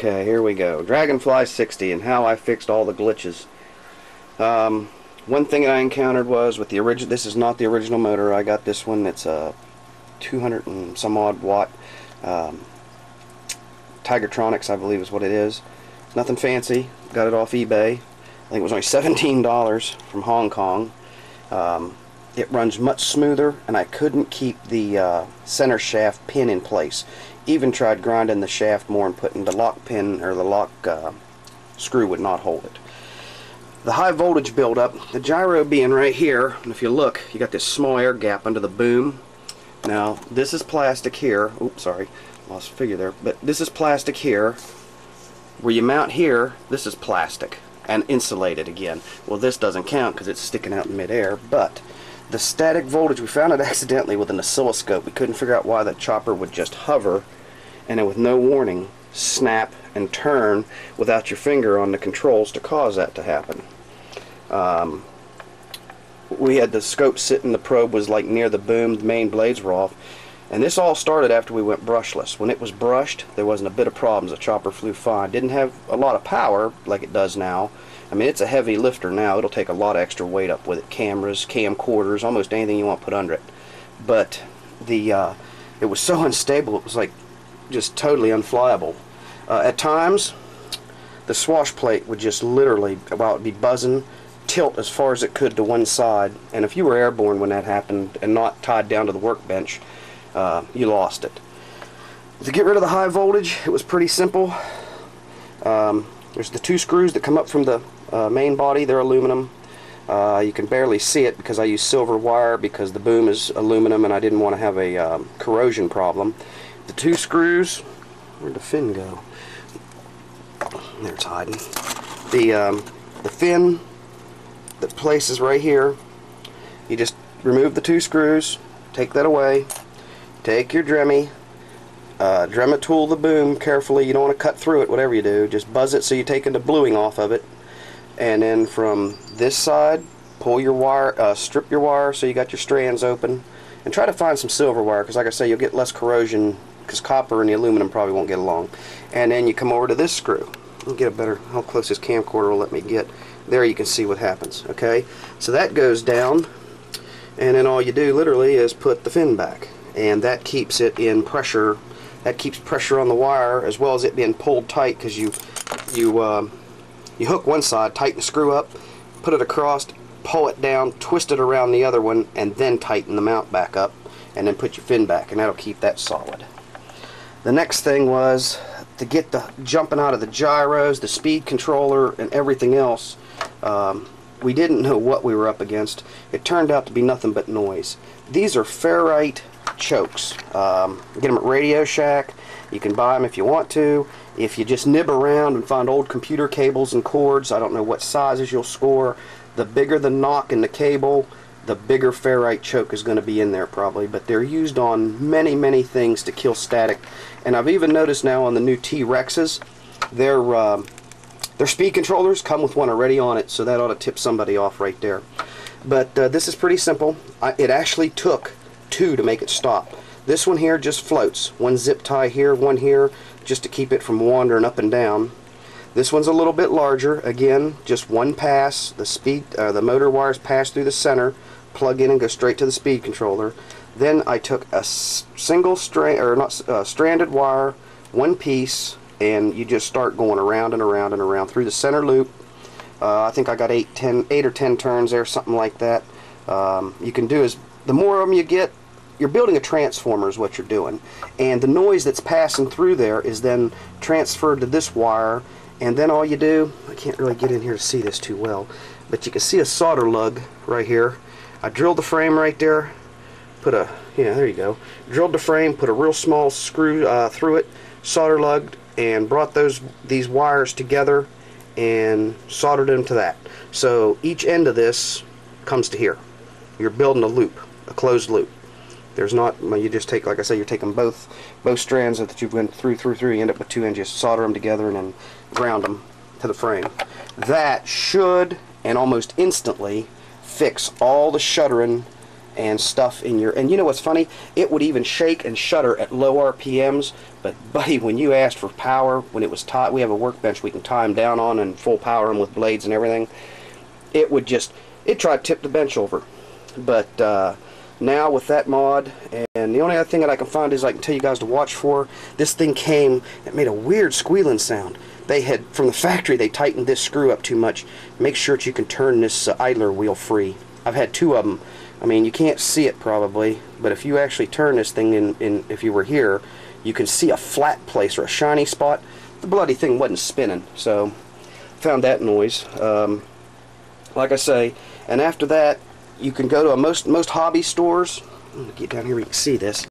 Okay, here we go. Dragonfly 60 and how I fixed all the glitches. One thing that I encountered was with the original, this is not the original motor. I got this one. It's a 200 and some odd watt Tigertronics, I believe is what it is. Nothing fancy. Got it off eBay. I think it was only $17 from Hong Kong. It runs much smoother, and I couldn't keep the center shaft pin in place. Even tried grinding the shaft more and putting the lock pin, or the lock screw would not hold it. The high voltage buildup, the gyro being right here, and if you look, you got this small air gap under the boom. Now, this is plastic here. Oops, sorry, lost figure there. But this is plastic here. Where you mount here, this is plastic and insulated again. Well, this doesn't count because it's sticking out in midair, but the static voltage, we found it accidentally with an oscilloscope. We couldn't figure out why the chopper would just hover and then with no warning snap and turn without your finger on the controls to cause that to happen. We had the scope sitting, the probe was like near the boom, the main blades were off, and this all started after we went brushless. When it was brushed, there wasn't a bit of problems. The chopper flew fine. Didn't have a lot of power like it does now. I mean, it's a heavy lifter now. It'll take a lot of extra weight up with it. Cameras, camcorders, almost anything you want to put under it. But it was so unstable, it was like just totally unflyable. At times, the swash plate would just literally, well, it would be buzzing, tilt as far as it could to one side, and if you were airborne when that happened and not tied down to the workbench, you lost it. To get rid of the high voltage, it was pretty simple. There's the two screws that come up from the main body. They're aluminum. You can barely see it because I use silver wire because the boom is aluminum and I didn't want to have a corrosion problem. The two screws, where'd the fin go? There, it's hiding. The fin that places right here, you just remove the two screws, take that away, take your Dremel, Dremel tool the boom carefully. You don't want to cut through it, whatever you do. Just buzz it so you're taking the bluing off of it. And then from this side, pull your wire, strip your wire so you got your strands open. And try to find some silver wire, because like I say, you'll get less corrosion, because copper and the aluminum probably won't get along. And then you come over to this screw. I'll get a better, how close this camcorder will let me get. There you can see what happens, okay? So that goes down, and then all you do literally is put the fin back. And that keeps it in pressure. That keeps pressure on the wire as well as it being pulled tight, because you hook one side, tighten the screw up, put it across, pull it down, twist it around the other one, and then tighten the mount back up, and then put your fin back, and that'll keep that solid. The next thing was to get the jumping out of the gyros, the speed controller, and everything else. We didn't know what we were up against. It turned out to be nothing but noise. These are ferrite chokes. Get them at Radio Shack. You can buy them if you want to. If you just nib around and find old computer cables and cords, I don't know what sizes you'll score. The bigger the knock in the cable, the bigger ferrite choke is going to be in there probably. But they're used on many, many things to kill static. And I've even noticed now on the new T-Rexes, their speed controllers come with one already on it, so that ought to tip somebody off right there. But this is pretty simple. It actually took two to make it stop. This one here just floats. One zip tie here, one here, just to keep it from wandering up and down. This one's a little bit larger. Again, just one pass. The motor wires pass through the center, plug in and go straight to the speed controller. Then I took a single stranded wire, one piece, and you just start going around and around and around through the center loop. I think I got 8 or 10 turns there, something like that. You can do is, the more of them you get, you're building a transformer is what you're doing. And the noise that's passing through there is then transferred to this wire, and then all you do, I can't really get in here to see this too well, but you can see a solder lug right here. I drilled the frame right there, put a, yeah, there you go. Drilled the frame, put a real small screw through it, solder lugged, and brought these wires together and soldered them to that. So each end of this comes to here. You're building a loop, a closed loop. There's not, well, you just take, like I say, you're taking both strands that you've went through, you end up with two ends, you solder them together and then ground them to the frame. That should, and almost instantly, fix all the shuddering and stuff in your, and you know what's funny? It would even shake and shudder at low RPMs, but buddy, when you asked for power, when it was we have a workbench we can tie them down on and full power them with blades and everything, it would just, it tried to tip the bench over. But now with that mod, and the only other thing that I can find is I can tell you guys to watch for, this thing came, it made a weird squealing sound. They had, from the factory, they tightened this screw up too much. Make sure that you can turn this idler wheel free. I've had 2 of them. I mean, you can't see it probably, but if you actually turn this thing in, if you were here, you can see a flat place or a shiny spot. The bloody thing wasn't spinning, so found that noise. Like I say, and after that, you can go to most hobby stores. I'm gonna get down here where you can see this.